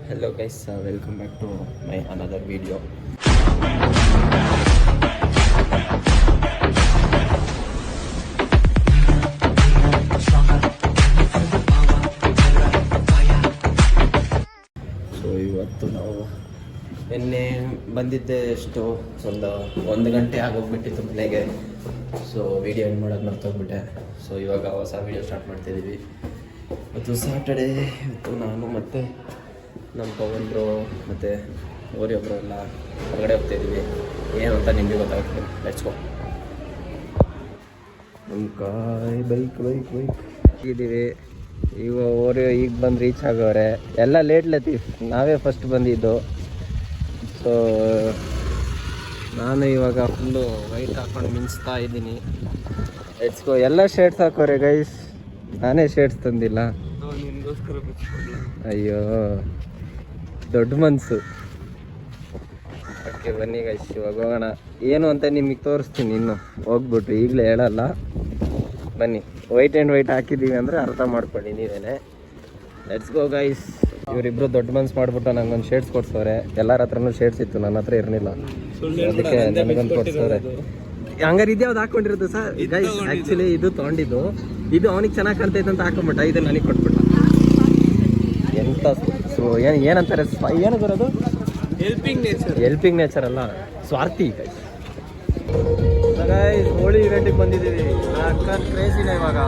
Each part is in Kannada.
Hello guys, welcome back to my another video. So ಇವತ್ತು ನಾವು ನಿನ್ನೆ ಬಂದಿದ್ದೆ ಎಷ್ಟು ಒಂದು ಗಂಟೆ ಆಗೋಗ್ಬಿಟ್ಟಿತ್ತು ಮನೆಗೆ. ಸೊ ವಿಡಿಯೋ ಏನು ಮಾಡೋದು ಮರ್ತೋಗ್ಬಿಟ್ಟೆ. ಸೊ ಇವಾಗ ಹೊಸ ವಿಡಿಯೋ ಸ್ಟಾರ್ಟ್ ಮಾಡ್ತಿದ್ದೀವಿ. ಇವತ್ತು ಸ್ಯಾಟರ್ಡೇ. ಇವತ್ತು ನಾನು ಮತ್ತು ನಮ್ಮ ಪವನ್ರು ಮತ್ತು ಓರಿಯೊಬ್ಬರು ಎಲ್ಲ ಹೊರಗಡೆ ಹೋಗ್ತಾಯಿದ್ದೀವಿ. ಏನು ಅಂತ ನಿಮಗೆ ಗೊತ್ತಾಗ್ತದೆ. Let's go. ನಮ್ಮ ಬೈಕ್ ಇದ್ದೀವಿ. ಈಗ ಓರಿಯೋ ಈಗ ಬಂದು ರೀಚ್ ಆಗೋರೆ. ಎಲ್ಲ ಲೇಟ್ ಲತೀಫ್, ನಾವೇ ಫಸ್ಟ್ ಬಂದಿದ್ದು. ಸೊ ನಾನು ಇವಾಗ ಫುಲ್ಲು ವೈಟ್ ಹಾಕೊಂಡು ಮಿಂಚ್ತಾ ಇದ್ದೀನಿ. Let's go. ಎಲ್ಲ ಶೇಡ್ಸ್ ಹಾಕೋರೆ ಗೈಸ್, ನಾನೇ ಶೇಡ್ಸ್ ತಂದಿಲ್ಲ. ಅಯ್ಯೋ ದೊಡ್ಡ ಮನಸ್ಸು. ಓಕೆ ಬನ್ನಿ ಗೈಸ್, ಇವಾಗ ಹೋಗೋಣ. ಏನು ಅಂತ ನಿಮಗೆ ತೋರಿಸ್ತೀನಿ. ಇನ್ನು ಹೋಗ್ಬಿಟ್ಟು ಈಗಲೇ ಹೇಳಲ್ಲ. ಬನ್ನಿ. ವೈಟ್ ಆ್ಯಂಡ್ ವೈಟ್ ಹಾಕಿದ್ದೀವಿ ಅಂದರೆ ಅರ್ಥ ಮಾಡ್ಕೊಳ್ಳಿ ನೀವೇನೆ. Let's go guys. ಇವರಿಬ್ಬರು ದೊಡ್ಡ ಮನ್ಸು ಮಾಡಿಬಿಟ್ಟು ನಂಗೊಂದು ಶೇಡ್ಸ್ ಕೊಡ್ಸವ್ರೆ. ಎಲ್ಲರ ಹತ್ರನೂ ಶೇಡ್ಸ್ ಇತ್ತು, ನನ್ನ ಹತ್ರ ಇರಲಿಲ್ಲ. ಅದಕ್ಕೆ ನನಗೊಂದು ಕೊಡ್ಸವ್ರೆ. ಹಂಗಾರೆ ಇದ್ಯಾವ್ದು ಹಾಕೊಂಡಿರೋದು ಸರ್ ಗೈಸ್? ಆ್ಯಕ್ಚುಲಿ ಇದು ತೊಗೊಂಡಿದ್ದು, ಇದು ಅವನಿಗೆ ಚೆನ್ನಾಗಿ ಕಾಣ್ತೈತೆ ಅಂತ ಹಾಕೊಂಬಿಟ್ಟ, ಇದು ನನಗೆ ಕೊಟ್ಬಿಟ್ಟ. ಎಂಥ ಏನಂತಾರೆ ಏನು ಬರೋದು? ಹೆಲ್ಪಿಂಗ್ ನೇಚರ್ ಅಲ್ಲ, ಸ್ವಾರ್ಥಿ ಗೈಸ್. ಹೋಳಿ ಇವೆಂಟಿಗೆ ಬಂದಿದ್ದೀವಿ. ಅಕ್ಕ ಕ್ರೇಜಿನ ಇವಾಗ.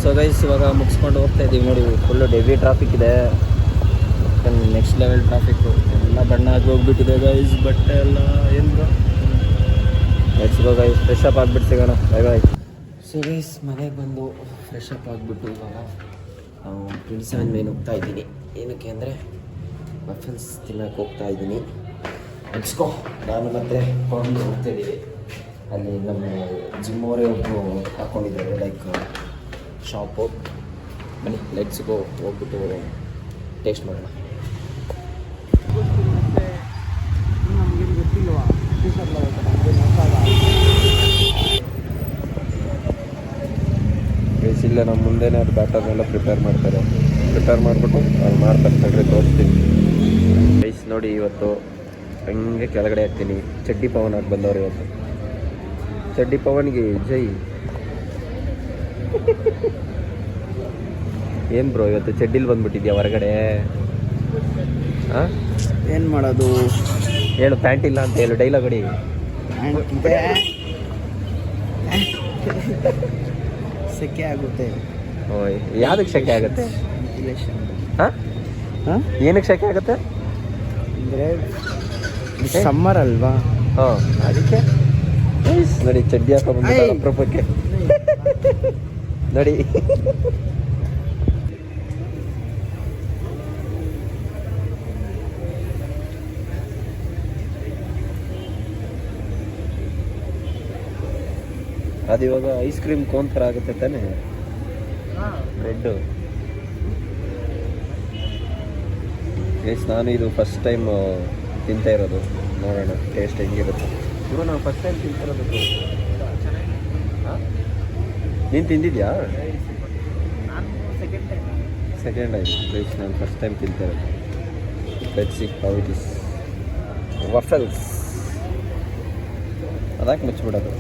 ಸೊ ಗೈಸ್ ಇವಾಗ ಮುಗಿಸ್ಕೊಂಡು ಹೋಗ್ತಾ ಇದ್ದೀವಿ. ನೋಡಿ ಫುಲ್ಲು ಹೆವಿ ಟ್ರಾಫಿಕ್ ಇದೆ, ನೆಕ್ಸ್ಟ್ ಲೆವೆಲ್ ಟ್ರಾಫಿಕ್ಕು. ಎಲ್ಲ ಬಣ್ಣ ಆಗಿ ಹೋಗ್ಬಿಟ್ಟಿದೆ ಗೈಸ್, ಬಟ್ಟೆ ಎಲ್ಲ ಏನು. Let's go guys, fresh up ಆಗಿಬಿಟ್ಟು ಸಿಗೋಣ. Bye bye. ಸೊ ಗೈಸ್ ಮನೆಗೆ ಬಂದು ಫ್ರೆಶ್ ಅಪ್ ಆಗಿಬಿಟ್ಟು ಇವಾಗ ನಾವು 27 ಮೇಲೆ ಹೋಗ್ತಾ ಇದ್ದೀನಿ. ಏನಕ್ಕೆ ಅಂದರೆ ಮಫಿನ್ಸ್ ತಿನ್ನೋಕೆ ಹೋಗ್ತಾ ಇದ್ದೀನಿ. Let's go. ನಾನು ಮತ್ತೆ ಕೊಂಡು ಹೋಗ್ತಾಯಿದ್ದೀವಿ. ಅಲ್ಲಿ ನಮ್ಮ ಜಿಮ್ಮವರೇ ಒಬ್ಬರು ಹಾಕ್ಕೊಂಡಿದ್ದಾರೆ ಲೈಕ್ ಶಾಪು. ಬನ್ನಿ ಲೆಟ್ಸ್ ಗೋ, ಹೋಗ್ಬಿಟ್ಟು ಟೇಸ್ಟ್ ಮಾಡೋಣ. ನಮಗೇನು ಗೊತ್ತಿಲ್ವಾ ಇಲ್ಲ ನಮ್ಮ ಮುಂದೆನೇ ಅವ್ರು ಬ್ಯಾಟರ್ನೆಲ್ಲ ಪ್ರಿಪೇರ್ ಮಾಡ್ತಾರೆ. ಪ್ರಿಪೇರ್ ಮಾಡಿಬಿಟ್ಟು ಅವ್ರು ಮಾಡ್ತಾರೆ ತಡ್ರಿ ತೋರಿಸ್ತೀನಿ. ರೈಸ್ ನೋಡಿ ಇವತ್ತು ಹಂಗೆ ಕೆಳಗಡೆ ಹಾಕ್ತೀನಿ. ಚಡ್ಡಿ ಪವನ್ ಆಗಿ ಬಂದವ್ರು ಇವತ್ತು. ಚಡ್ಡಿ ಪವನ್ಗೆ ಜೈ. ಏನು ಬ್ರೋ ಇವತ್ತು ಚಡ್ಡಿಲಿ ಬಂದ್ಬಿಟ್ಟಿದ್ಯಾ ಹೊರಗಡೆ? ಹಾಂ ಏನು ಮಾಡೋದು ಹೇಳು, ಪ್ಯಾಂಟ್ ಇಲ್ಲ ಅಂತ ಹೇಳು, ಡೈಲಾಗ್ ಹೊಡಿ. ಸೆಕೆ ಆಗುತ್ತೆ. ಓಯ್ ಯಾವುದಕ್ಕೆ ಶೆಕೆ ಆಗುತ್ತೆ? ಹಾಂ ಹಾಂ ಏನಕ್ಕೆ ಶೆಕೆ ಆಗುತ್ತೆ ಅಂದರೆ ಸಮ್ಮರ್ ಅಲ್ವಾ? ಹಾಂ ಅದಕ್ಕೆ ನೋಡಿ ಚಡ್ಡಿ ಹಾಕೊಂಡ್ಬಂದು ಅಪರೂಪಕ್ಕೆ ನೋಡಿ. ಅದು ಇವಾಗ ಐಸ್ ಕ್ರೀಮ್ ಕೋನ್ ಥರ ಆಗುತ್ತೆ ತಾನೇ ಬ್ರೆಡ್ಡು. ಗೈಸ್ ನಾನು ಇದು ಫಸ್ಟ್ ಟೈಮ್ ತಿಂತಾ ಇರೋದು. ನೋಡೋಣ ಟೇಸ್ಟ್ ಹೆಂಗಿರುತ್ತೆ. ಇವಾಗ ನಾವು ಫಸ್ಟ್ ಟೈಮ್ ತಿಂತಿರೋದು. ಹಾಂ ನೀನು ತಿಂದಿದ್ಯಾ? ಸೆಕೆಂಡ್ ಟೈಮ್ ಗೈಸ್ ನಾನು ಫಸ್ಟ್ ಟೈಮ್ ತಿಂತಾ ಇರೋದು. Let's see how it is. Waffles ಅದಾಕೆ ಮುಚ್ಚಿಬಿಡೋದು.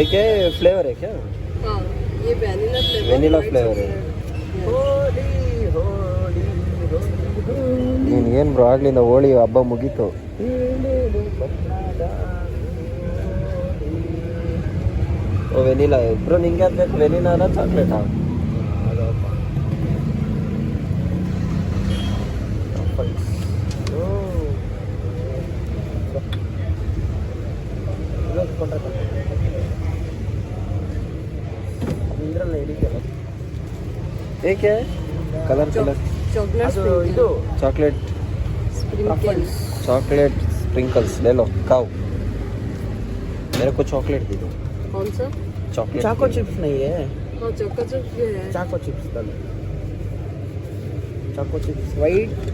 एक है फ्लेवर है क्या? हाँ, ये वेनिला फ्लेवर है. ನೀನು ಏನು ಬ್ರೋ ಆಗ್ಲಿಂದ ಹೋಳಿ ಹಬ್ಬ ಮುಗೀತು. ಓ ವೆನಿಲಾ ಬ್ರೋ, ನಿಂಗೆ ಅದು ಬೇಕು ವೆನಿಲಾನ ಚಾಕ್ಲೇಟಾ? ಏಕೆ colour colour chocolate chocolate sprinkles ले लो, खाओ. मेरे को चॉकलेट दे दो. कौन सा? चॉकलेट. चाको चिप्स नहीं है? हाँ चोको चिप्स भी है. चाको चिप्स डालो. चाको चिप्स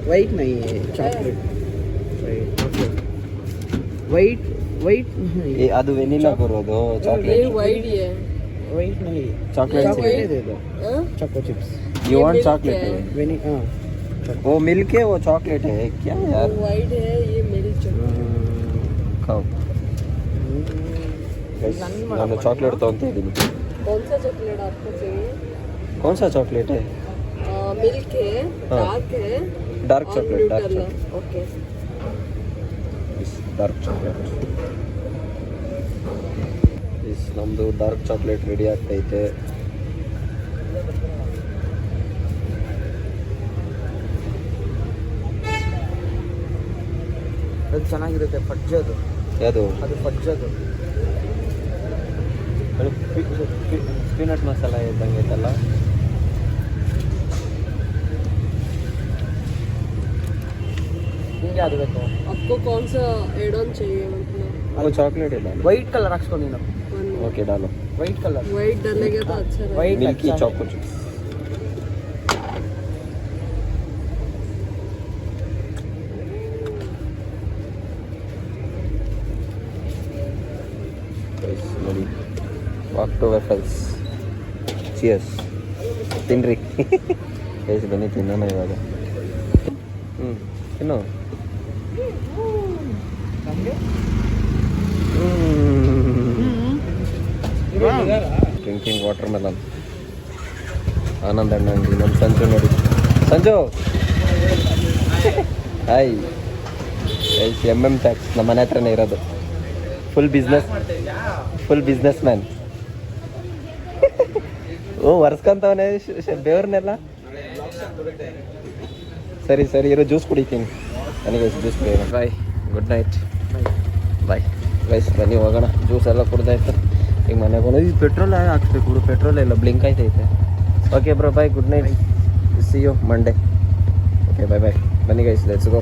वाइट नहीं है, चॉकलेट वाइट ये ಅದು ವೆನಿಲಾ ಬರೋದು. ಚಾಕ್ಲೇಟ್ ये वाइट ही है. वाइट नहीं, चॉकलेट दे दो. चाको चिप्स. यू वांट चॉकलेट है? हाँ वो मिल्क है, वो चॉकलेट है क्या यार? वो वाइट है, ये मिल्क चॉकलेट. खाओ. ನಾನು ಚಾಕ್ಲೇಟ್ ತೊಗೊಂತ ಇದ್ದೀನಿ. कौन सा चॉकलेट आपको चाहिए? कौन सा चॉकलेट है? मिल्क है, हाँ. डार्क है, डार्क और chocolate. Dark Nutrela. Chocolate. Okay. Dark chocolate. ನಮ್ಮದು ಡಾರ್ಕ್ ಚಾಕ್ಲೇಟ್ ರೆಡಿ ಆಗ್ತೈತೆ. ಅದು ಚೆನ್ನಾಗಿರುತ್ತೆ. ಫಡ್ಜದು ಯಾವುದು? ಅದು ಫಡ್ಜದು ಪೀನಟ್ ಮಸಾಲ ಇದ್ದಂಗೆ ಐತಲ್ಲ. ನಿಂಗೆ ಅದು ಬೇಕು? आपको कौन सा एड ऑन चाहिए मतलब? वो चॉकलेट है डालो. ವೈಟ್ ಕಲರ್ ಹಾಕ್ಸ್ಕೊಂಡು ನೀನು. ओके डालो. White colour. वाइट डालेगा तो अच्छा रहेगा. White मिल्की अच्छा चॉको चिप्स. ನೋಡಿ ವಾಕ್ಟೋ ವೆಫಲ್ಸ್. ಚಿಯರ್ಸ್. ತಿನ್ರಿ ಗೈಸ್, ಬನ್ನಿ ತಿನ್ನೋಣ ಇವಾಗ. ತಿನ್ನು. Drinking water melon. ಆನಂದ್ ಅಣ್ಣ ಅಂಗಡಿ. ನಮ್ಮ ಸಂಜು ನೋಡಿ. ಸಂಜು ಹಾಯ್. MM ಟ್ಯಾಕ್ಸ್ ನಮ್ಮ ಮನೆ ಹತ್ರನೇ ಇರೋದು. Full business. ಓ ಒರೆಸ್ಕೊಂತವನೇ ಬೇವ್ರನ್ನೆಲ್ಲ. ಸರಿ ಇರೋ ಜ್ಯೂಸ್ ಕುಡಿತೀನಿ. ನನಗೆ ಜ್ಯೂಸ್ ಕುಡಿಯೋಣ. Bye, good night. Bye guys, ಬನ್ನಿ ಹೋಗೋಣ. ಜ್ಯೂಸ್ ಎಲ್ಲ ಕುಡ್ದಾಯ್ತು. ಈಗ ಮನೆಗೆ ಹೋಗೋಣ. ಈ ಪೆಟ್ರೋಲ್ ಹಾಕ್ಸ್ಬೇಕು ಬಿಡು, ಪೆಟ್ರೋಲ್ ಎಲ್ಲ ಬ್ಲಿಂಕ್ ಆಯ್ತೈತೆ. Okay bro, bye, good night. See you Monday. Okay bye. ಬನ್ನಿ ಗೈಸ್, ಲೆಟ್ಸ್ ಗೋ.